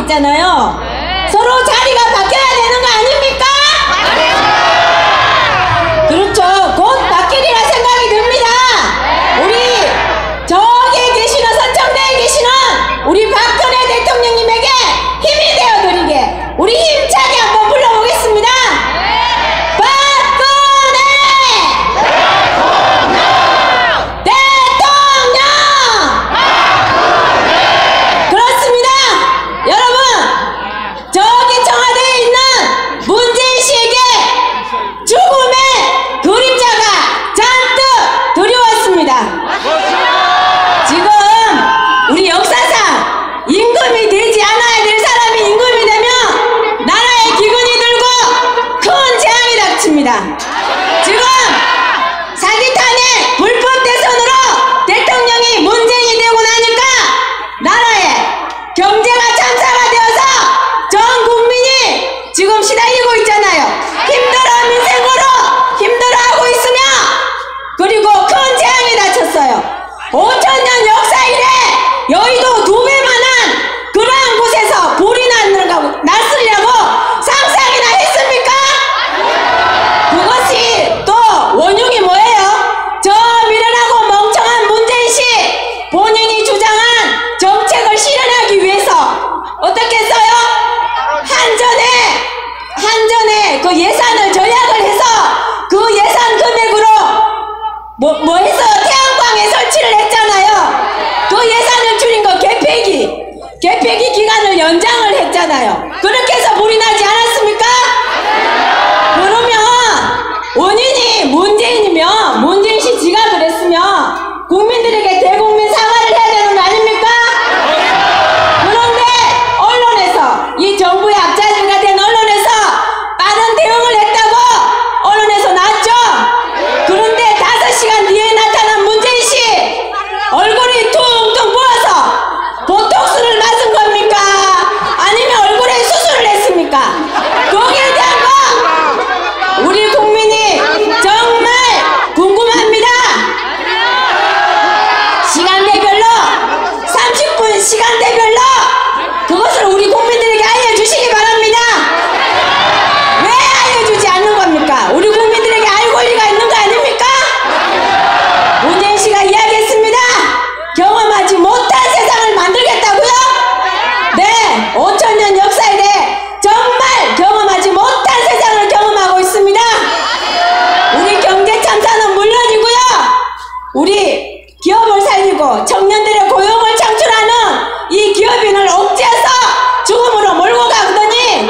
있잖아요. 서로 자리가 바뀌어야 되는 거 아닙니까? 그렇죠. 곧 바뀌리라 생각이 듭니다. 우리 저기에 계시는 서청대에 계시는 우리 박근혜 대통령님에게 힘이 되어드리게 우리 힘차게 한번 불러보겠습니다. 지금 사기탄의 불법 대선으로 대통령이 문재인이 되고 나니까 나라의 경제가 참사가 되어서 전 국민이 지금 시달리고 있잖아요. 힘들어 민생으로 힘들어하고 있으며 그리고 큰 재앙이 닥쳤어요. 5천년 역사 이래 여의도 2배만한 그러한 곳에서 불이 났으려고 상상이나 했습니까? 그것이 또 원흉이 뭐예요? 저 미련하고 멍청한 문재인씨 본인이 주장한 정책을 실현하기 위해서 어떻게 했어요? 한전에 그 예산을 절약을 해서 그 예산 금액으로 뭐 해서 태양광에 설치를 했잖아요. 그 예산을 줄인 거 개폐기 기간을 연장을 했잖아요. 그렇게 해서 불이 나지 않았습니까? 그러면 원인이 문재인이면 문재인씨 지가 그랬으면 국민들에게 대국민 사과를 해야 되는 거 아닙니까? 그런데 언론에서 이 정부의 앞자리가 된 언론에서 빠른 대응을 했다고 언론에서 나왔죠? 그런데 5시간 뒤에 나타난 문재인씨 얼굴이 퉁퉁 부어서 보톡스를 맞은 겁니까? 아니면 얼굴에 수술을 했습니까? 거기에 대한 거 우리 국민이 정말 궁금합니다. 시간대별로 30분 시간대별로 그것을 우리 국민들에게 알려주시기 바랍니다. 왜 알려주지 않는 겁니까? 우리 국민들에게 알 권리가 있는 거 아닙니까? 문재인 씨가 이야기했습니다. 경험하지 못한 세상을 만들겠다고요? 네, 5천년 역사에 대해 정말 경험하지 못한 세상을 경험하고 있습니다. 우리 경제 참사는 물론이고요. 우리 기업을 살리고 청년들의 고용을 창출하는 이 기업인을 억제해서 죽음으로 몰고 가더니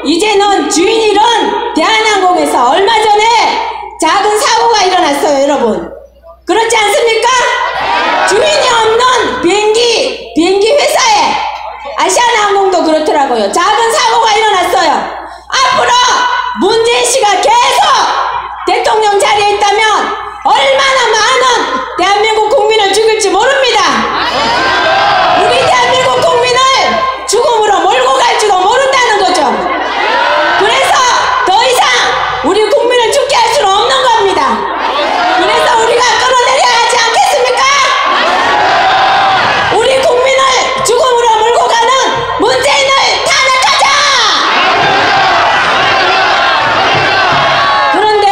이제는 주인 잃은 대한항공에서 얼마 전에 작은 사고가 일어났어요, 여러분. 그렇지 않습니까? 주인이 없는 비행기 회사에 아시아나항공도 그렇더라고요. 작은 사고가 일어났어요. 앞으로 문재인 씨가 계속 대통령 자리에 있다면 얼마나 많은 대한민국 국민을 죽일지 모릅니다. 우리 대한민국 국민을 죽음으로 몰고 갈지도 모른다는 거죠. 그래서 더 이상 우리 국민을 죽게 할 수는 없는 겁니다. 그래서 우리가 끌어내려야 하지 않겠습니까? 우리 국민을 죽음으로 몰고 가는 문재인을 탄핵하자! 그런데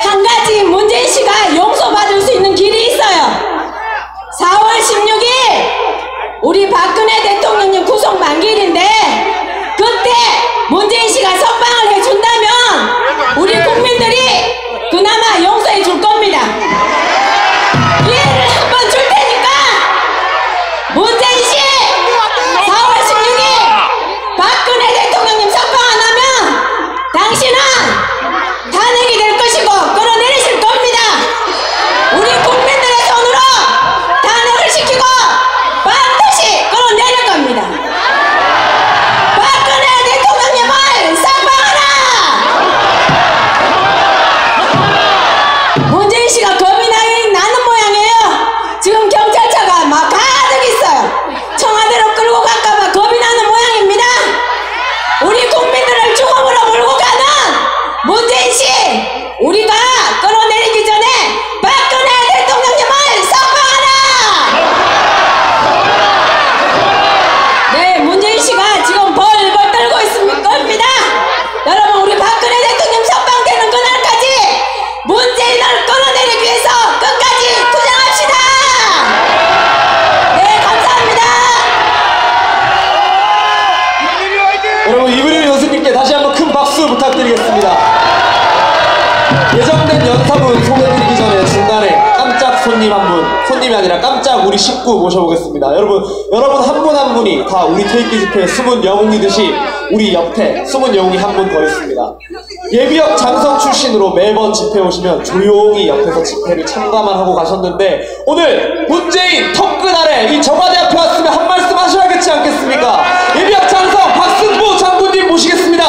한 가지 문재인 씨가 용서받을 수 있는 길이 있어요. 4월 16일 우리 박근혜 대통령님 구속 만기일인데 그때 문재인 씨가 석방을 해준다면 우리 국민들이 그나마 용서해 줄 겁니다. 기회를 한번 줄 테니까 문재인 씨 4월 16일 박근혜 대통령님 석방 안 하면 당신은 탄핵이 될 것이고 끌어내리실 겁니다. 우리 국민들의 손으로 탄핵을 시키고 반드시 끌어내릴 19 모셔보겠습니다. 여러분 한 분 한 분이 다 우리 태극기 집회의 숨은 영웅이듯이 우리 옆에 숨은 영웅이 한 분 더 있습니다. 예비역 장성 출신으로 매번 집회 오시면 조용히 옆에서 집회를 참가만 하고 가셨는데 오늘 문재인 턱끝 아래 이 정화대 앞에 왔으면 한 말씀 하셔야겠지 않겠습니까? 예비역 장성 박승부 장군님 모시겠습니다.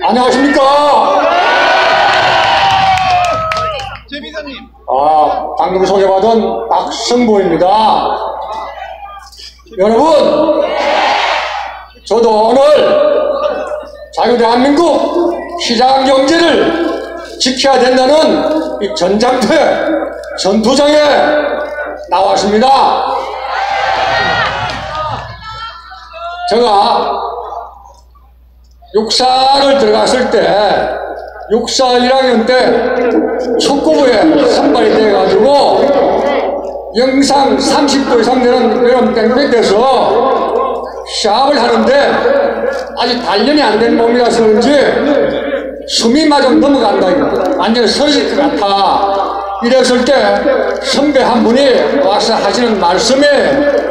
안녕하십니까? 제비사님. 방금 소개받은 박승부입니다. 여러분, 저도 오늘 자유대한민국 시장경제를 지켜야 된다는 이 전장터 전투장에 나왔습니다. 제가 육사를 들어갔을 때 육사 1학년 때 축구부에 선발이 돼가지고 영상 30도 이상 되는 이런 땡볕에서 시합을 하는데 아직 단련이 안 된 몸이라서 그런지 숨이 마저 넘어간다 이거 완전히 서질 것 같아. 이랬을 때 선배 한 분이 와서 하시는 말씀에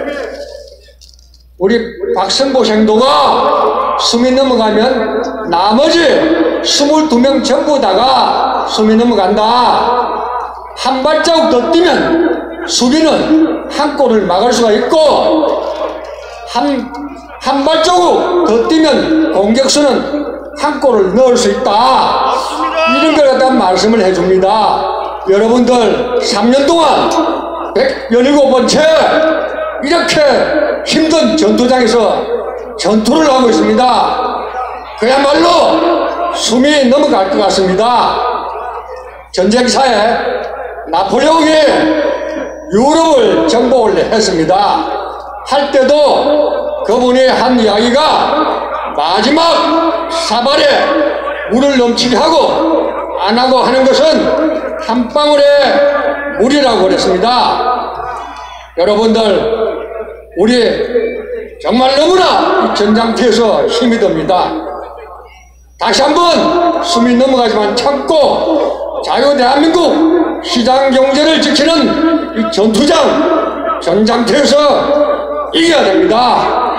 우리 박승부 생도가 숨이 넘어가면 나머지 22명 전부 다가 숨이 넘어간다. 한 발자국 더 뛰면 수비는 한 골을 막을 수가 있고 한 발자국 더 뛰면 공격수는 한 골을 넣을 수 있다. 이런 걸 갖다 말씀을 해줍니다. 여러분들 3년 동안 117번째 이렇게 힘든 전투장에서 전투를 하고 있습니다. 그야말로 숨이 넘어갈 것 같습니다. 전쟁사에 나폴레옹이 유럽을 정복을 했습니다. 할 때도 그분이 한 이야기가 마지막 사발에 물을 넘치게 하고 안 하고 하는 것은 한 방울의 물이라고 그랬습니다. 여러분들 우리 정말 너무나 전장터에서 힘이 듭니다. 다시 한번 숨이 넘어가지만 참고 자유대한민국 시장경제를 지키는 이 전투장 전장터에서 이겨야 됩니다.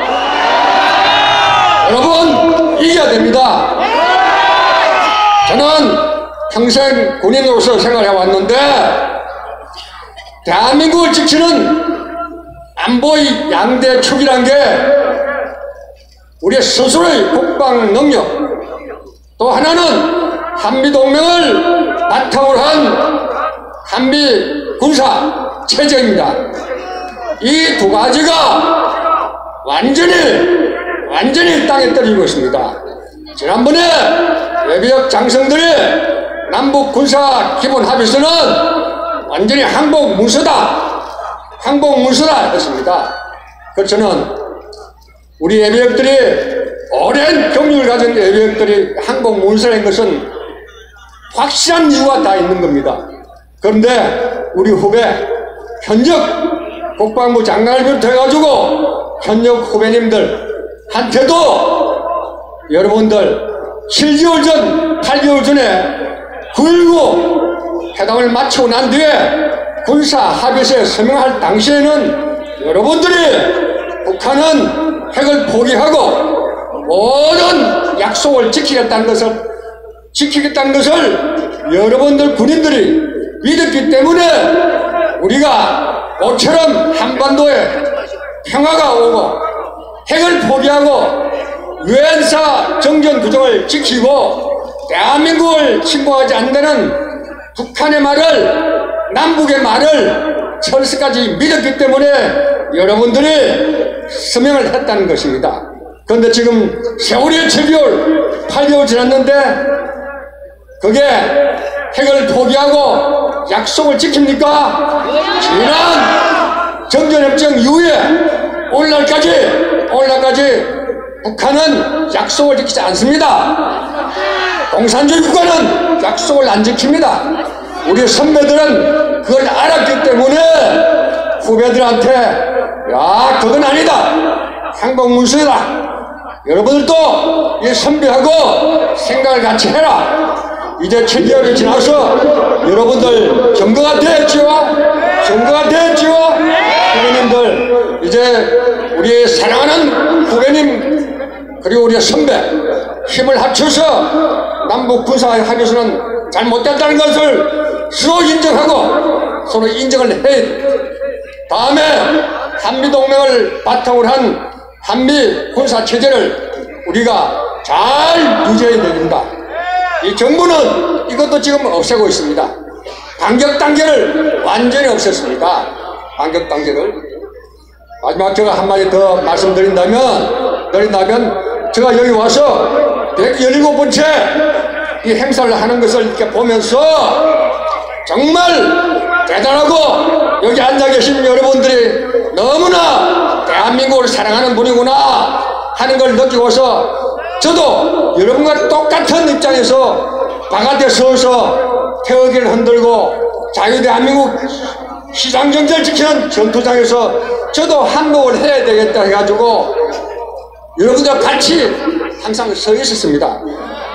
여러분 이겨야 됩니다. 저는 평생 군인으로서 생활해왔는데 대한민국을 지키는 안보의 양대 축이란 게 우리 스스로의 국방 능력, 또 하나는 한미동맹을 바탕으로 한 한미 군사 체제입니다. 이 두 가지가 완전히 땅에 떨어지고 있습니다. 지난번에 예비역 장성들의 남북 군사 기본 합의서는 완전히 항복 문서다 했습니다. 그래서 저는 우리 예비역들이 오랜 경력을 가진 예비역들이 항복 문서라는 것은 확실한 이유가 다 있는 겁니다. 그런데 우리 후배 현역 국방부 장관을 비롯해가지고 현역 후배님들한테도 여러분들 7개월 전, 8개월 전에 9.19 회담을 마치고 난 뒤에 군사 합의서에 서명할 당시에는 여러분들이 북한은 핵을 포기하고 모든 약속을 지키겠다는 것을 여러분들 군인들이 믿었기 때문에 우리가 모처럼 한반도에 평화가 오고 핵을 포기하고 유엔사 정전 규정을 지키고 대한민국을 침공하지 않는다는 북한의 말을, 남북의 말을 철석까지 믿었기 때문에 여러분들이 서명을 했다는 것입니다. 그런데 지금 세월이 7개월, 8개월 지났는데 그게 핵을 포기하고 약속을 지킵니까? 지난 정전협정 이후에 오늘날까지 북한은 약속을 지키지 않습니다. 공산주의 국가는 약속을 안 지킵니다. 우리 선배들은 그걸 알았기 때문에 후배들한테 야 그건 아니다, 항복문서다, 여러분들도 이 선배하고 생각을 같이 해라, 이제 7개월이 지나서 여러분들 점거가 됐죠? 점거가 됐죠? 후배님들, 이제 우리 사랑하는 후배님 그리고 우리 선배 힘을 합쳐서 남북 군사합의서는 잘못됐다는 것을 서로 인정하고 서로 인정을 해야 돼. 다음에 한미동맹을 바탕으로 한 한미 군사체제를 우리가 잘 유지해야 됩니다. 이 정부는 이것도 지금 없애고 있습니다. 반격단계를 완전히 없앴습니다. 반격단계를. 마지막 제가 한마디 더 말씀드린다면 제가 여기 와서 117번째 이 행사를 하는 것을 이렇게 보면서 정말 대단하고 여기 앉아 계신 여러분들이 너무나 대한민국을 사랑하는 분이구나 하는 걸 느끼고서 저도 여러분과 똑같은 입장에서 바깥에 서서 태극기를 흔들고 자유대한민국 시장경제를 지키는 전투장에서 저도 한몫을 해야 되겠다 해가지고 여러분들과 같이 항상 서 있었습니다.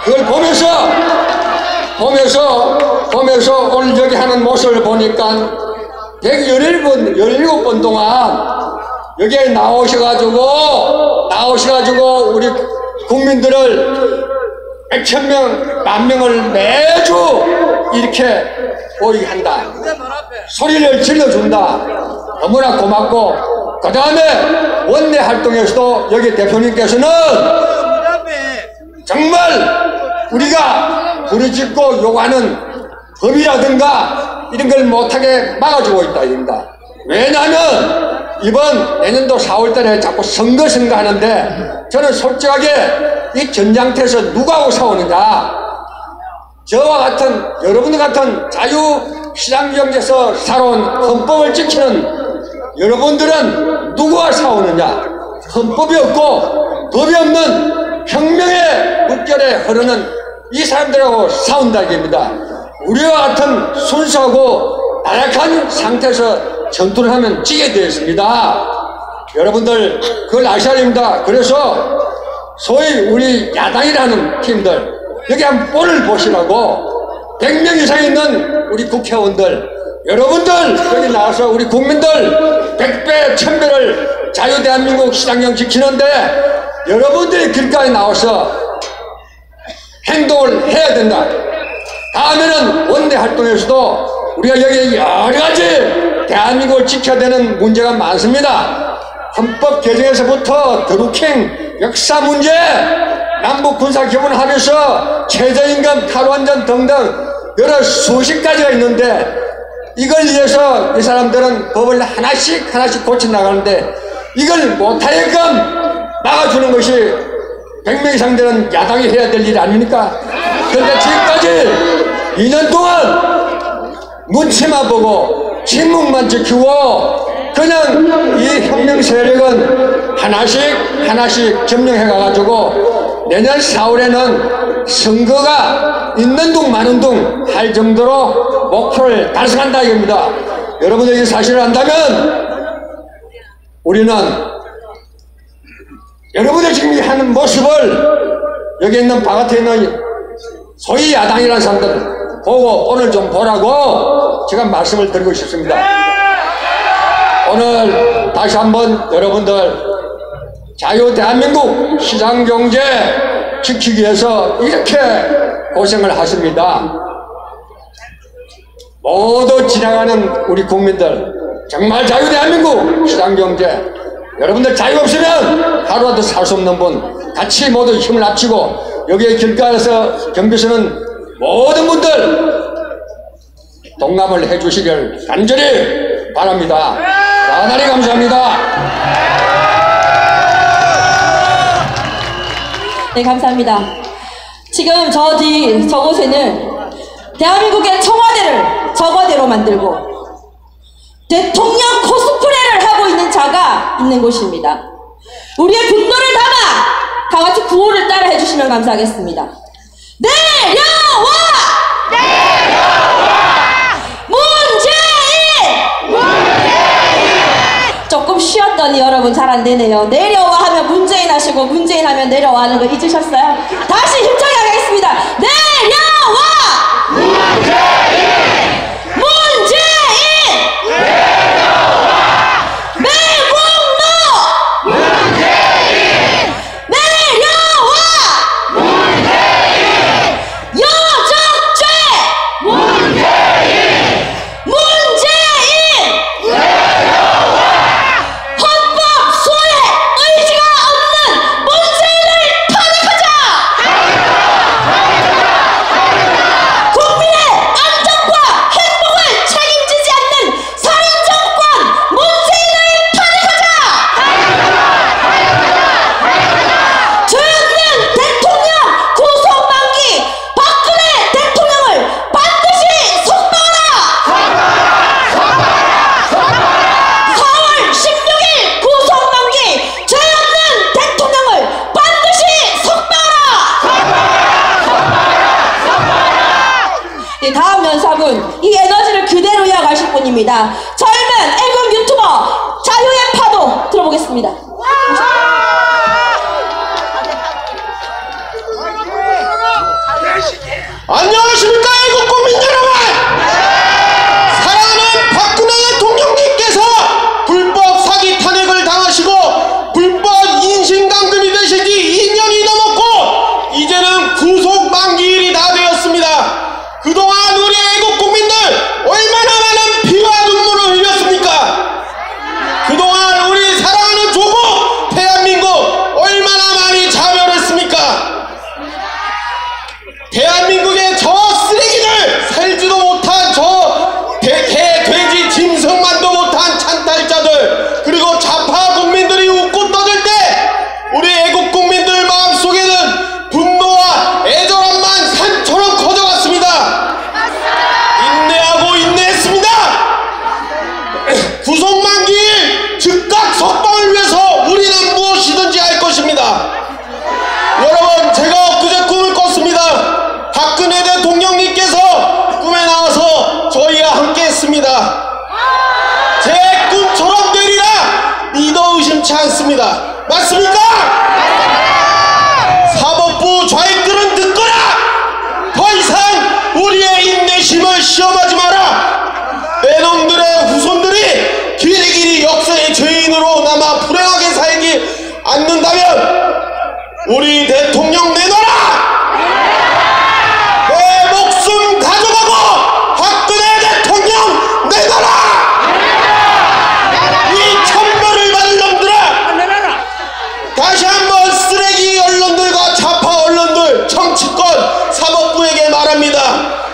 그걸 보면서 오늘 여기 하는 모습을 보니까 117번 동안 여기에 나오셔가지고 우리 국민들을 100,000명, 10,000명을 매주 이렇게 보이게 한다. 소리를 질러준다. 너무나 고맙고, 그 다음에 원내 활동에서도 여기 대표님께서는 정말 우리가 부르짖고 요구하는 법이라든가 이런 걸 못하게 막아주고 있다 입니다. 왜냐하면 이번 내년도 4월달에 자꾸 선거 하는데 저는 솔직하게 이 전장터에서 누구하고 싸우느냐, 저와 같은 여러분들 같은 자유시장경제에서 살아온 헌법을 지키는 여러분들은 누구와 싸우느냐. 헌법이 없고 법이 없는 혁명의 물결에 흐르는 이 사람들하고 싸운다 이겁니다. 우리와 같은 순수하고 나약한 상태에서 전투를 하면 지게 되어 있습니다. 여러분들 그걸 아셔야 됩니다. 그래서 소위 우리 야당이라는 팀들 여기 한번 꼴을 보시라고 100명 이상 있는 우리 국회의원들 여러분들 여기 나와서 우리 국민들 100배 1000배를 자유대한민국 시장경 지키는데 여러분들이 길가에 나와서 행동을 해야 된다. 다음에는 원내 활동에서도 우리가 여기 여러가지 대한민국을 지켜야 되는 문제가 많습니다. 헌법 개정에서부터 드루킹 역사 문제, 남북 군사 교분하면서 최저임금 탈원전 등등 여러 수십 가지가 있는데 이걸 위해서 이 사람들은 법을 하나씩 고쳐 나가는데 이걸 못하게끔 막아주는 것이 100명 이상 되는 야당이 해야 될 일 아닙니까? 그런데 지금까지 2년 동안 눈치만 보고 침묵만 지키고 그냥 이 혁명 세력은 하나씩 점령해가가지고 내년 4월에는 선거가 있는 둥 마는 둥 할 정도로 목표를 달성한다 이겁니다. 여러분들이 사실을 안다면 우리는 여러분들 지금 하는 모습을 여기 있는 바깥에 있는 소위 야당이라는 사람들 보고 오늘 좀 보라고 제가 말씀을 드리고 싶습니다. 오늘 다시 한번 여러분들 자유대한민국 시장경제 지키기 위해서 이렇게 고생을 하십니다. 모두 지나가는 우리 국민들 정말 자유대한민국 시장경제 여러분들 자유 없으면 하루라도 살 수 없는 분 같이 모두 힘을 합치고 여기에 길가에서 경비서는 모든 분들 동감을 해주시길 간절히 바랍니다. 대단히 감사합니다. 네, 감사합니다. 지금 저곳에는 대한민국의 청와대를 저거대로 만들고 대통령 코스프레를 하고 있는 자가 있는 곳입니다. 우리의 분노를 담아 다 같이 구호를 따라 해주시면 감사하겠습니다. 내려와! 문재인! 조금 쉬었더니 여러분 잘 안 되네요. 내려와 하면 문재인 하시고 문재인 하면 내려와 하는 거 잊으셨어요? 다시 힘차게 하겠습니다. 내려와! 다음 연사분, 이 에너지를 그대로 이어가실 분입니다. 젊은 애국 유튜버 자유의 파도 들어보겠습니다. 안녕하십니까 애국국민 여러분! 사랑하는 박근혜 대통령님께서 불법 사기 탄핵을 당하시고 불법 인신감금이 되신 지 2년이 넘었고 이제는 구속 만기일이 다 되었습니다. 그동안 우리 애국국민들 얼마나 많은 피와 눈물을 흘렸습니까? 그동안 우리 사랑하는 조국 대한민국 얼마나 많이 자멸했습니까? 대한민국의 저 쓰레기들, 살지도 못한 저 개, 돼지, 짐승만도 못한 찬탈자들, 그리고 좌파 국민들이 웃고 떠들 때 우리 애국 국민들 마음속에는 분노와 애절함만 산처럼 커져갔습니다. 인내하고 인내했습니다. 구속 만기일 즉각 석방을 위해서 우리는 무엇이든지 할 것입니다. 여러분, 제가 엊그제 꿈을 꿨습니다. 박근혜 대통령님께서 꿈에 나와서 저희와 함께 했습니다. 제 꿈처럼 되리라 믿어 의심치 않습니다. 맞습니까? 사법부 좌익들은 듣거라! 더 이상 우리의 인내심을 시험하지 마라! 내 놈들의 후손들이 길이길이 역사의 죄인으로 남아 불행하게 살지 않는다면 우리 대통령 내놔라! 내 목숨 가져가고 박근혜 대통령 내놔라! 이 천벌을 받을 놈들아! 다시 한번 쓰레기 언론들과 좌파 언론들, 정치권, 사법부에게 말합니다.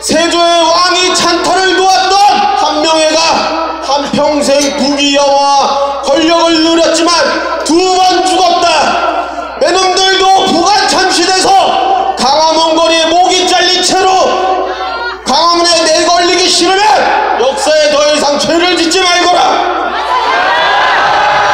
세조의 왕이 찬탈을 도왔던 한명회가 한평생 부귀영화와 권력을 누렸지만 2번 죽었다. 내 놈들도 부관 참시돼서 강화문 거리에 목이 잘린 채로 강화문에 내걸리기 싫으면 역사에 더 이상 죄를 짓지 말거라.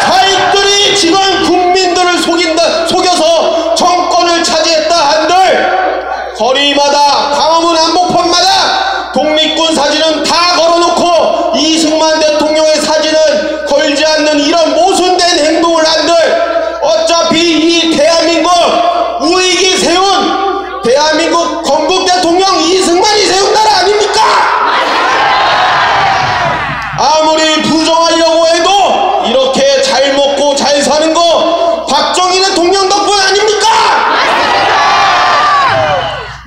자익들이 지금 국민들을 속여서 정권을 차지했다 한들 거리마다 강화문 한복판마다 독립군 사진은 다 걸어놓고 이승만 대통령의 사진은 걸지 않는 이런 모순된 행동을 한들 어차피 이 대한민국 우익이 세운 대한민국 건국 대통령 이승만이 세운 나라 아닙니까? 아무리 부정하려고 해도 이렇게 잘 먹고 잘 사는 거 박정희 대통령 덕분 아닙니까?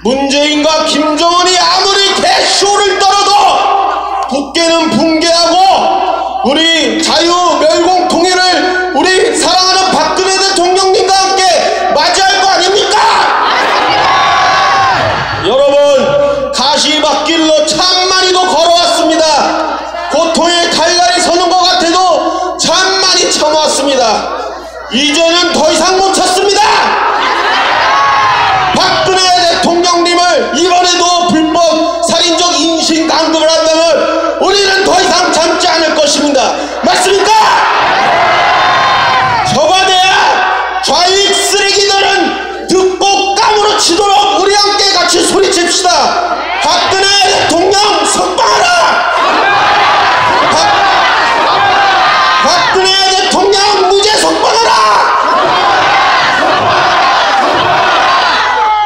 문재인과 김정은이 아무리 개쇼를 떨어도 국회는 붕괴하고 우리 자유 멸공 통일을 우리 사랑하는 박근혜 대통령님과 함께 맞이할 거 아닙니까? 여러분, 가시밭길로 참 많이도 걸어왔습니다. 고통의 칼날이 서는 것 같아도 참 많이 참아왔습니다. 이제는 더 이상 못 참습니다. 박근혜 대통령님을 이번에도 불법 살인적 인신감금을 한다면 우리는 더 이상 참지 않을 것입니다. 맞습니까? 저거대야 좌익 쓰레기들은 듣고 까무러치도록 우리 함께 같이 소리칩시다. 박근혜 대통령 석방하라! 박근혜 대통령 무죄 석방하라!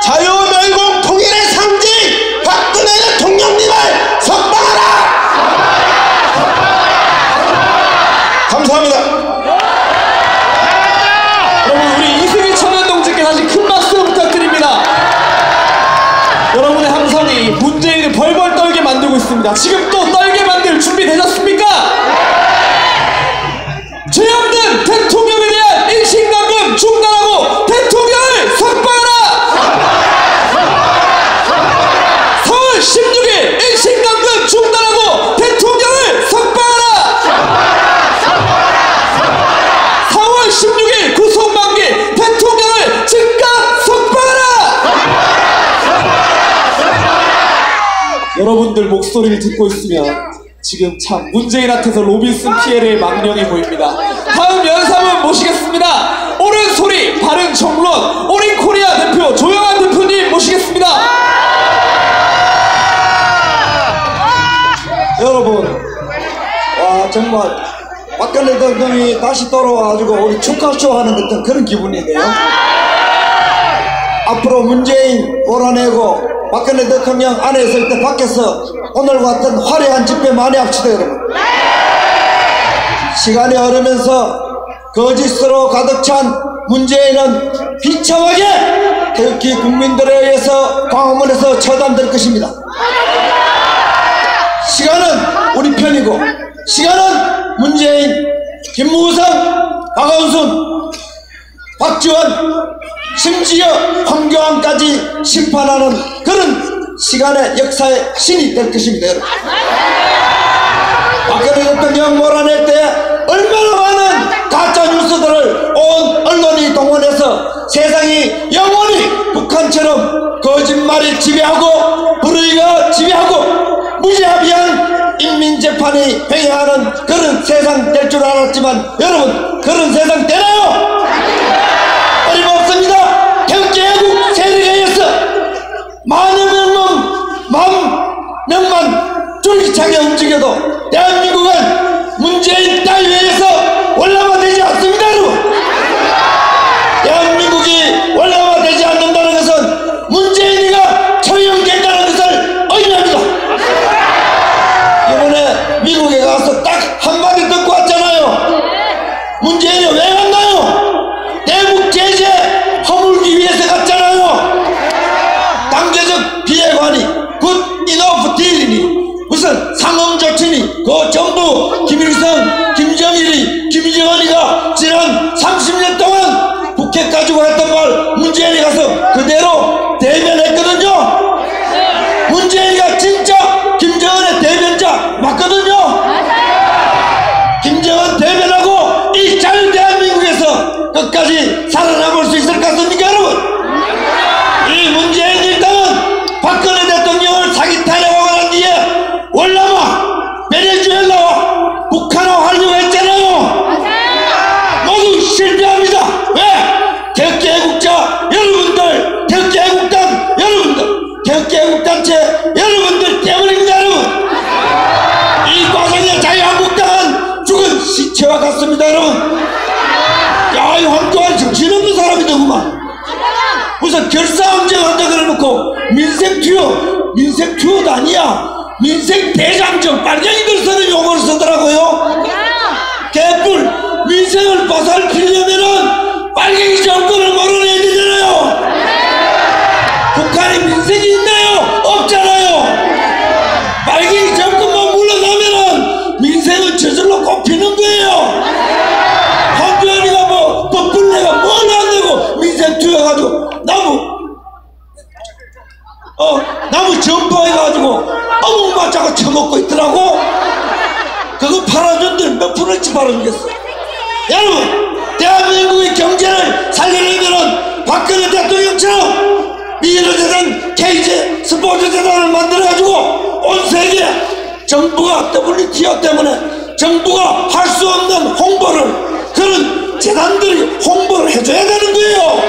자유멸공 통일의 상 감사합니다. 여러분, 우리 이승희 청년동지께 다시 큰 박수 부탁드립니다. 여러분의 함성이 문재인을 벌벌 떨게 만들고 있습니다. 지금 또 떨게 만들 준비 되셨습니까? 죄 없는 대통령에 대한 일신감금 중단하고 대통령을 석방하라! 4월 16일 일신감금 중단하고 대통령을 석방하라! 4월 16일 구속만기 대통령을 즉각 석방하라! 여러분들 목소리를 듣고 있으면 지금 참 문재인한테서 로빈슨 피해를 망령해 보입니다. 다음 연사분 모시겠습니다. 옳은 소리 바른 정론 올인 코리아 대표 조영환 대표님 모시겠습니다. 여러분, 와 정말 박근혜 대통령이 다시 돌아와가지고 우리 축하쇼 하는 듯한 그런 기분이네요. 앞으로 문재인 몰아내고 박근혜 대통령 안에 있을 때 밖에서 오늘 같은 화려한 집회 많이 합시다. 여러분, 시간이 흐르면서 거짓으로 가득 찬 문재인은 비참하게 태극기 국민들에 의해서 광화문에서 처단될 것입니다. 시간은 우리 편이고, 시간은 문재인, 김무성, 박원순, 박지원, 심지어 황교안까지 심판하는 그런 시간의 역사의 신이 될 것입니다. 여러분, 박근혜 대통령 몰아낼 때 얼마나 많은 가짜 뉴스들을 온 언론이 동원해서 세상이 영원히 북한처럼 거짓말이 지배하고 불의가 지배하고 무자비한 인민재판이 횡행하는 그런 세상 될 줄 알았지만, 여러분, 그런 세상 되나요? 어림없습니다. 태극기애국 세력에 의해서 명만 쫄깃하게 움직여도 대한민국은 문재인 따위에 의해서 월남화되지 않습니다. 여러분, 대한민국이 월남화되지 않는다는 것은 문재인이가 처형된다는 것을 의미합니다. 이번에 미국에 가서 딱 한마디 듣고 왔잖아요. 문재인이 왜 갔나요? 대북 제재 허물기 위해서 갔잖아요. 단계적 비핵화니 굿 이너프 딜이니 무슨 상응 조치니 그 전부 김일성, 김정일이, 김정은이가 지난 30년 동안 북핵 가지고 했던 말 문재인이 가서 그대로 대변했거든요. 문재인이가 진짜 김정은의 대변자 맞거든요. 김정은 대변하고 이 자유 대한민국에서 끝까지 살아남을 수 있을 것 같습니까, 여러분? 이 문재인 일당은 박근혜 대통령을 사기 타령하고 난 뒤에 월남화, 베네수엘라와 북한화 하려고 했잖아요. 모두 실패합니다. 왜? 태극기 애국자 여러분들, 태극기 애국단 여러분들, 태극기 애국단체 여러분들 때문입니다. 여러분, 이 과정에 자유한국당은 죽은 시체와 같습니다. 여러분, 야, 이 황교안 정신없는 사람이 되구만. 무슨 결사항쟁 한다 그래놓고 민생 튜어도 아니야. 민생 대장정, 빨갱이들 쓰는 용어를 쓰더라고요. 개뿔, 민생을 보살피려면은 빨갱이 정권을 몰아내야 되잖아요. 북한에 민생이 있나요? 없잖아요. 빨갱이 정권만 물러나면은 민생은 저절로 꼽히는 거예요. 황교안이가 뭐 법불내가 뭘 안 내고 민생 투여가지고 나무 점퍼해가지고 어묵 맞자고 처먹고 있더라고. 그거 팔아준들 몇 프로씩 팔아주겠어. 여러분, 대한민국의 경제를 살리려면은 박근혜 대통령처럼 미래재단, KJ 스포츠재단을 만들어가지고 온 세계 정부가 WTO 때문에 정부가 할 수 없는 홍보를 그런 재단들이 홍보를 해줘야 되는 거예요.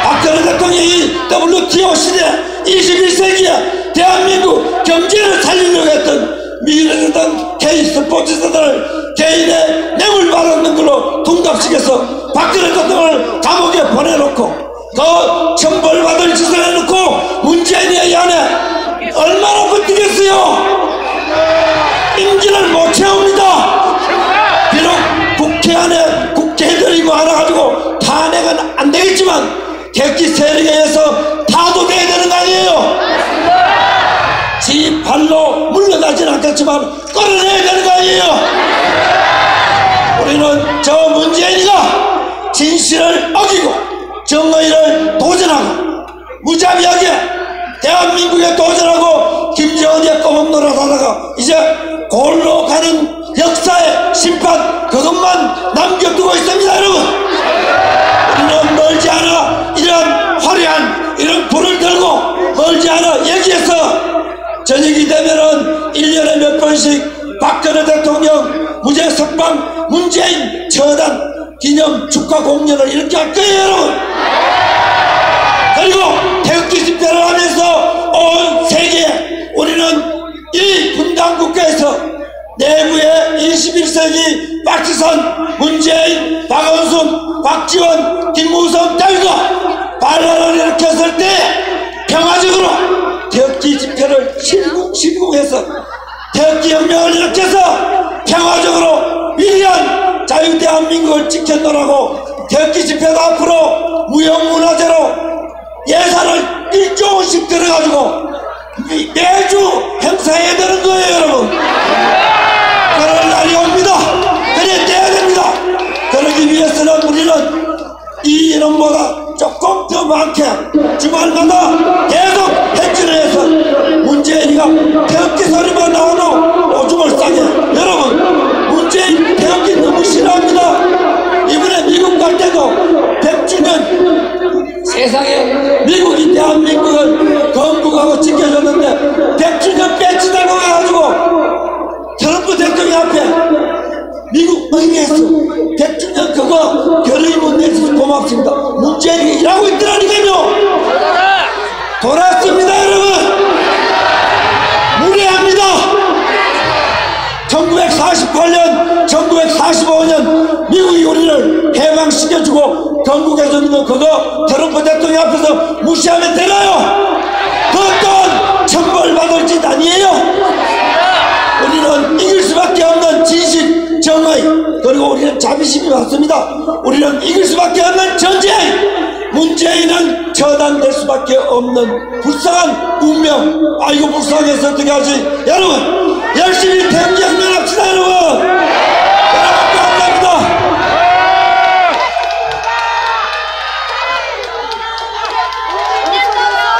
박근혜 대통령이 WTO 시대 21세기에 대한민국 경제를 살리려고 했던 미래재단, K스포츠재단을 개인의 뇌물 받는 걸로 둔갑시켜서 박근혜 대통령을 감옥에 보내놓고 그 천벌받을 짓을 해놓고 문재인이 이 안에 얼마나 버티겠어요? 임기를 못 채웁니다. 해서는 안 되겠지만 태극기 세력에 의해서 타도돼야 되는 거 아니에요? 지 발로 물러나지는 않겠지만 끌어내야 되는 거 아니에요? 우리는 저 문재인이가 진실을 어기고 정의를 도전하고 무자비하게 대한민국에 도전하고 김정은의 꼬문 노릇하다가 이제 골로 가는 역사의 심판 그것만 남겨두고 있습니다. 여러분, 우리는 멀지 않아 이런 화려한 이런 불을 들고 멀지 않아 여기에서 저녁이 되면은 1년에 몇 번씩 박근혜 대통령 무죄 석방 문재인 처단 기념 축하 공연을 이렇게 할 거예요. 여러분, 그리고 태극기 집회를 하면서 온 세계에 우리는 이 분단국가에서 내부의 21세기 박지선, 문재인, 박원순, 박지원, 김무성等과 반란을 일으켰을 때 평화적으로 태극기 집회를 실국해서 태극기 혁명을 일으켜서 평화적으로 위대한 자유대한민국을 지켜놓으라고 태극기 집회도 앞으로 무형문화재로 예산을 1조 원씩 들어가지고 매주 행사해야 되는 거예요. 여러분, 그럴 날이 옵니다. 그래 돼야 됩니다. 그러기 위해서는 우리는 이 이름보다 조금 더 많게 주말마다 계속 행진을 해서 문재인이가 태극기 소리만 나오는 오줌을 싸게. 여러분, 문재인 태극기 너무 싫어합니다. 이번에 미국 갈 때도 100주년 세상에 미국이 대한민국을 건국하고 지켜줬는데 100주년 배지 달고 가가지고 트럼프 대통령 앞에 미국 의회에서 100주년 그거 결의문 내주셔서 고맙습니다. 문재인이 일하고 있더라니까요. 돌았습니다. 여러분, 무례합니다. 1948년 1945년 미국이 우리를 해방시켜주고 건국해줬는 그거 트럼프 대통령 앞에서 무시하면 되나요? 그것 또한 천벌받을 짓 아니에요? 우리는 이길 수밖에 없는 진실, 정의, 그리고 우리는 자비심이 맞습니다. 우리는 이길 수밖에 없는 전쟁. 문재인은 처단될 수밖에 없는 불쌍한 운명. 아이고 불쌍해서 어떻게 하지? 여러분, 열심히 태극기 혁명합시다. 여러분, 여러분 감사합니다.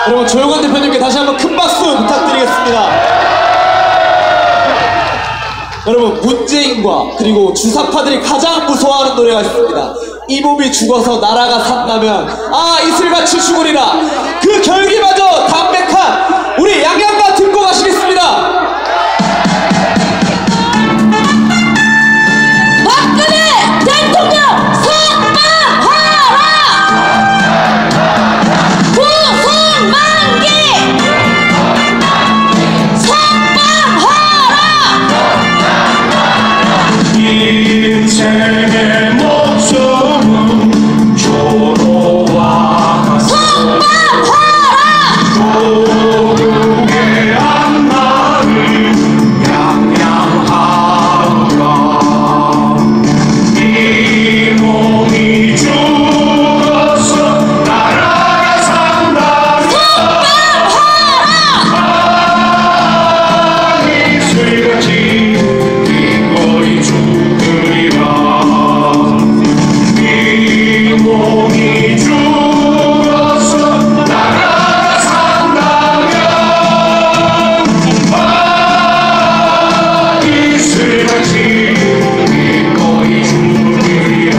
여러분, 조용한 대표님께 다시 한번 큰 박수 부탁드리겠습니다. 여러분, 문재인과 그리고 주사파들이 가장 무서워하는 노래가 있습니다. 이 몸이 죽어서 나라가 산다면 아 이슬같이 죽으리라. 그 결기마저 담백한 우리 양양가 듣고 가시겠습니다. 박근혜 대통령 석방하라! 구속만기 석방하라! 인생의 목숨은 조로와 같소. 석방하라! 조국의 앞날을 양양하라. 이 몸이 죽어서 나라가 산다면 석방하라! 이슬같이 기꺼이 죽으리라. 이 몸이 죽어서 나라가 산다면 이슬같이 기꺼이 죽으리라.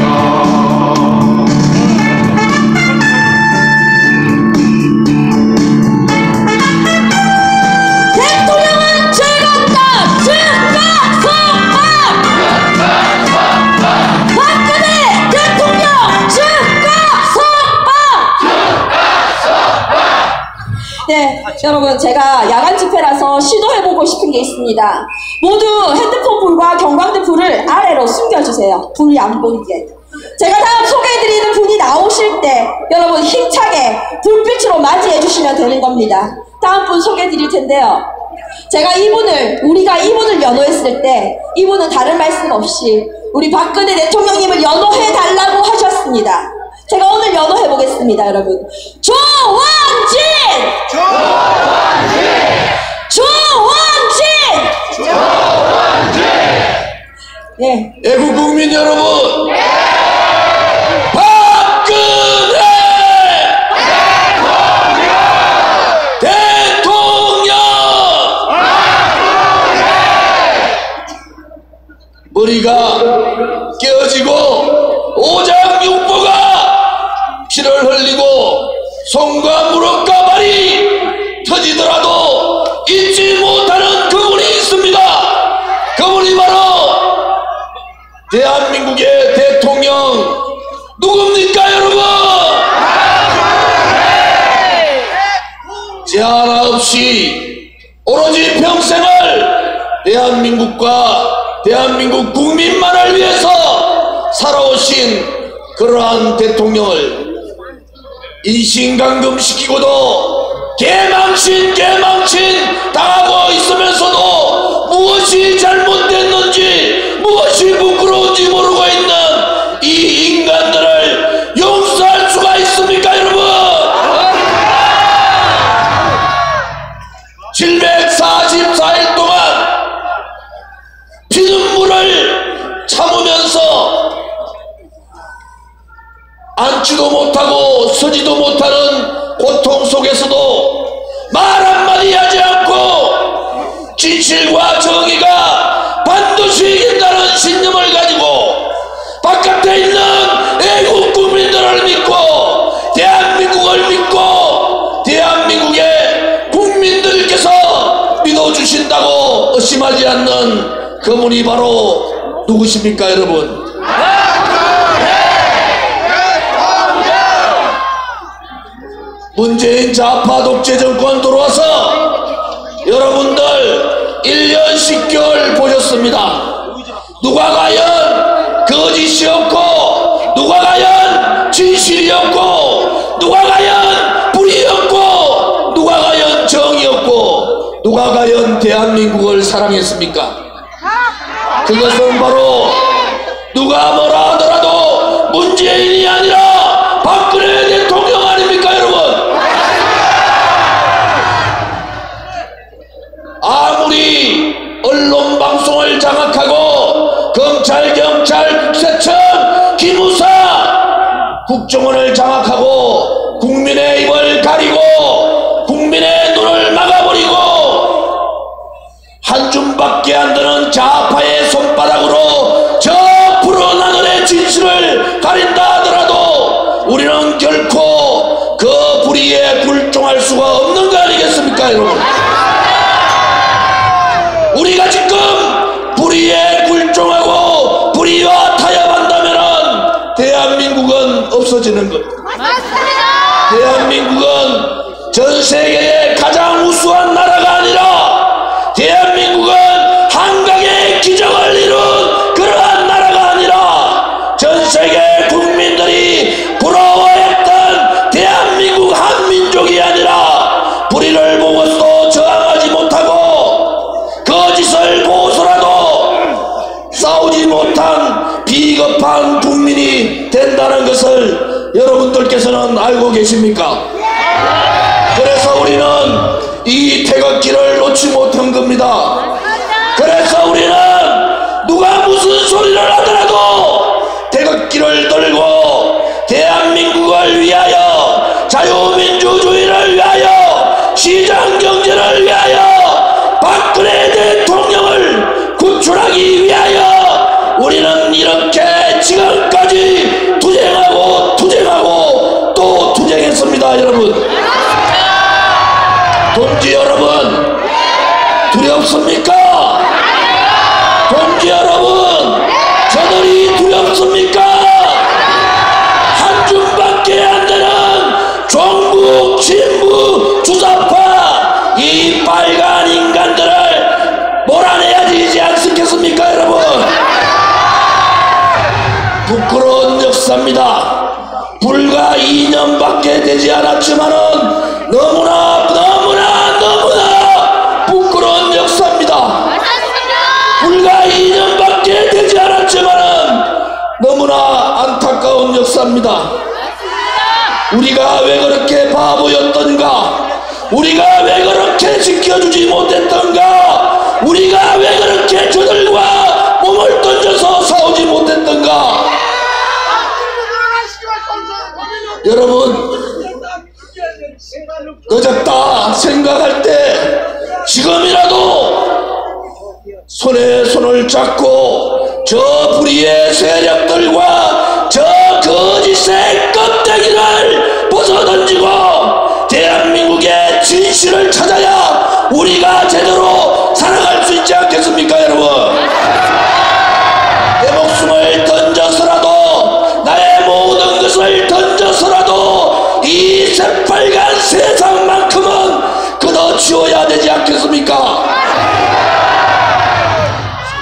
대통령은 즐겁다! 즉각 석방! 박근혜 대통령 즉각 석방! 네, 여러분, 제가 야간 집회라서 시도해보고 싶은 게 있습니다. 모두 핸드폰 불과 경광등 불을 아래로 숨겨주세요. 불이 안 보이게. 제가 다음 소개해드리는 분이 나오실 때 여러분 힘차게 불빛으로 맞이해주시면 되는 겁니다. 다음 분 소개해드릴 텐데요. 우리가 이분을 연호했을 때 이분은 다른 말씀 없이 우리 박근혜 대통령님을 연호해달라고 하셨습니다. 제가 오늘 연호해 보겠습니다, 여러분. 조원진! 네. 애국 국민 여러분, 박근혜 대통령! 머리가 깨어지고 오장육부가 피를 흘리고 손과 무릎과 발이 터지더라도 잊지 못하는 그분이 있습니다. 그분이 바로 대한민국의 대통령 누굽니까, 여러분? 제한 없이 오로지 평생을 대한민국과 대한민국 국민만을 위해서 살아오신 그러한 대통령을 인신강금시키고도 개망신 당하고 있으면서도 무엇이 잘못됐는지 무엇이 부끄러운지 모르고 있는 이 인간들을 용서할 수가 있습니까, 여러분? 744일 동안 피눈물을 참으면서 앉지도 못하고 서지도 못하는 고통 속에서도 말 한마디 하지 않고 진실과 정의가 반드시 이긴다는 신념을 가지고 바깥에 있는 애국 국민들을 믿고 대한민국을 믿고 대한민국의 국민들께서 믿어주신다고 의심하지 않는 그분이 바로 누구십니까, 여러분? 문재인 좌파 독재 정권 들어와서 여러분들 1년 10개월 보셨습니다. 누가 과연 거짓이었고 누가 과연 진실이었고 누가 과연 불의였고 누가 과연 정의였고 누가 과연 대한민국을 사랑했습니까? 그것은 바로 누가 뭐라 하더라도 문재인이 아니라 박근혜 대통령 아닙니까, 여러분? 아무리 언론 방송을 장악하고 검찰, 경찰, 세청, 기무사, 국정원을 장악하고 국민의 입을 가리고 국민의 눈을 막아버리고 한 줌밖에 안 되는 좌파의 손바닥으로 저 푸른 하늘의 진실을 가린다 하더라도 우리는 결코 그 불의에 굴종할 수가 없는 거 아니겠습니까, 여러분? 우리가 지금 불의에 굴종하고 불의와 타협한다면 대한민국은 없어지는 것. 대한민국은 전 세계의 가장 우수한 나라가 아니라 대한민국은 한강의 기적을 이룬 그러한 나라가 아니라 전 세계 국민들이 부러워했던 대한민국 한민족이 아니라 불의를 보고서도 저항하지 못하고 거짓을 보고서라도 싸우지 못한 비겁한 국민이 된다는 것을 여러분들께서는 알고 계십니까? 그래서 우리는 이 태극기를 놓지 못한 겁니다. 그래서 우리는 누가 무슨 소리를 하더라도 태극기를 들고 대한민국을 위하여 자유민주주의를 위하여 시장경제를 위하여 박근혜 대통령을 구출하기 위하여 우리는 이렇게 지금까지 투쟁하고 또 투쟁했습니다, 여러분. 동지 여러분, 두렵습니까? 동지 여러분, 저들이 두렵습니까? 한 줌밖에 안 되는 종북, 진북, 주사파 이 빨간 인간들을 몰아내야 되지 않겠습니까, 여러분? 부끄러운 역사입니다. 불과 2년밖에 되지 않았지만은 너무나 부끄러운 역사입니다. 불과 2년밖에 되지 않았지만은 너무나 안타까운 역사입니다. 우리가 왜 그렇게 바보였던가? 우리가 왜 그렇게 지켜주지 못했던가? 우리가 왜 그렇게 저들과 몸을 던져서 싸우지 못했던가? 여러분, 늦었다 생각할 때 지금이라도 손에 손을 잡고 저 불의의 세력들과 저 거짓의 껍데기를 벗어던지고 대한민국의 진실을 찾아야 우리가 제대로 살아갈 수 있지 않겠습니까, 여러분? 내 목숨을 던져서라도, 나의 모든 것을 던져서라도 이 새빨간 세상만큼은 끊어치워야 되지 않겠습니까?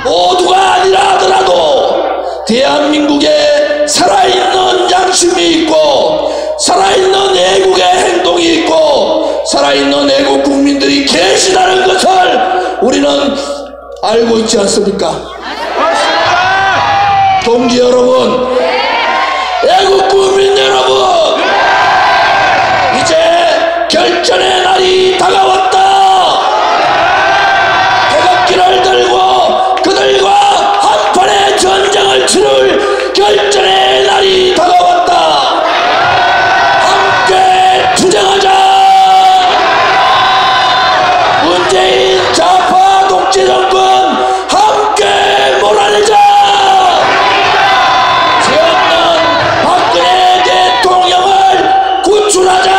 모두가 아니라 하더라도 대한민국에 살아있는 양심이 있고 살아있는 애국의 행동이 있고 살아있는 애국 국민들이 계시다는 것을 우리는 알고 있지 않습니까? 동지 여러분, 애국 국민 여러분, 이제 결전의 날이 다가왔다. 태극기를 들고 그들과 한판의 전쟁을 치를 결전의 날이 다가왔다. 함께 투쟁하자. 문재인 좌파 독재 정권 함께 몰아내자. 죄 없는 박근혜 대통령을 구출하자.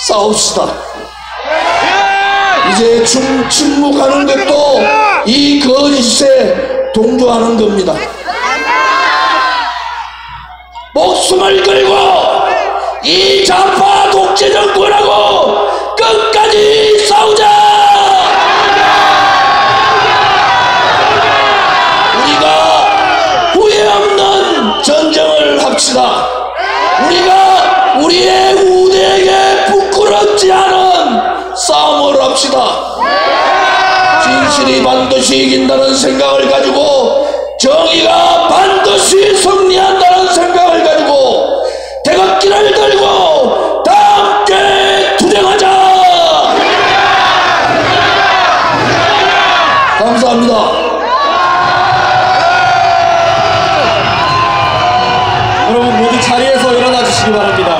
싸웁시다. 이제 침묵하는 것도 이 거짓에 동조하는 겁니다. 목숨을 걸고 이 좌파 독재 정권하고 끝까지 싸우자. 우리가 후회 없는 전쟁을 합시다. 우리가 우리의 후대에게 부끄럽지 않은 싸움을 합시다. 진실이 반드시 이긴다는 생각을 가지고, 정의가 반드시 승리한다는 생각을 가지고 태극기를 들고 다 함께 투쟁하자. 감사합니다. 여러분 모두 자리에서 일어나 주시기 바랍니다.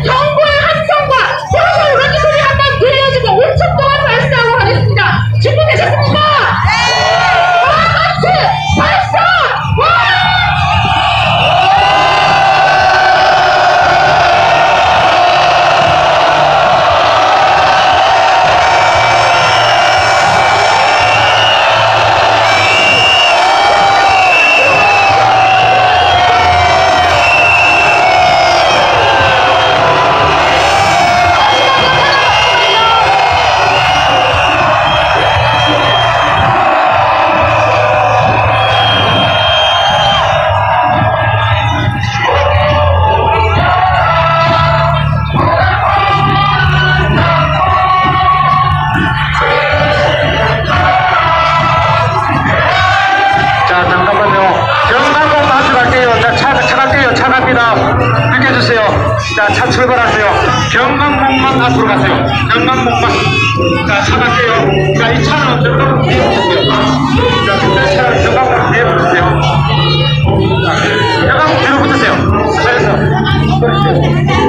정부의 함성과 여러분 우리 소리 한번 들려주고 5초 동안 발사하고 가겠습니다. 준비되셨습니까? 다 같이 발사! 자, 잠깐만요. 경남공 앞으로 갈게요. 자, 차 갈게요. 차 갑니다. 비켜주세요. 자, 차 출발하세요. 경남공만 앞으로 가세요. 경남공만. 자, 차 갈게요. 자, 이 차는 경남공 뒤에 붙으세요. 자, 그 차는 경남공 뒤에 붙으세요. 자, 경남공 뒤로 붙으세요. 차에서.